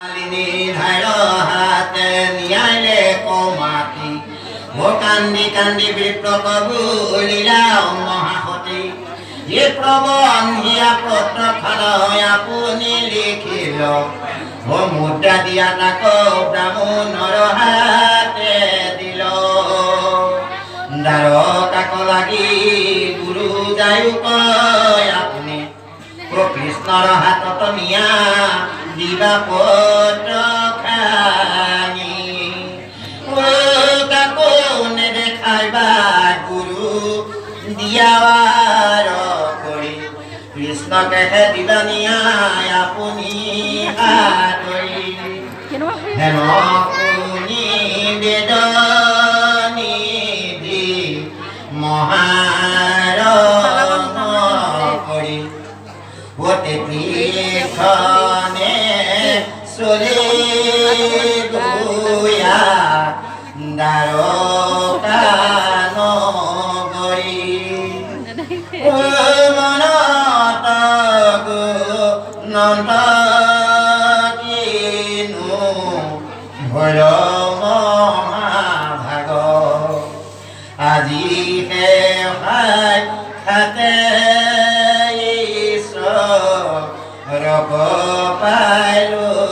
ধার হাতে নিয়ালে কমাতি ও কান্দি কান্দি বিপ্র কবু লীলা মহাহতি এ প্রবন্ধিয়া পত্র ফল আপুনি লিখিল ও মুদ্রা দিয়া তাক ব্রাহ্মণর হাতে দিল দ্বার তাক লাগি গুরু যায়ু কয় আপনি ও কৃষ্ণর হাতত নিয়া দিবা পত্র খানি ও কাকো নেদেখাইবা গুরু দিয়াবার করি কৃষ্ণকে দিবা নিয়া আপুনি হাতৰি হেন আপুনি বেদনিধি মহাৰণ কৰি ওতে তীৰ্থনে চলে গুয়া দ্বাৰকা নগৰী মনত নন্দ কিনো ভয় মহাভাগ আজি শেষাই খাতে ৰব পাইলো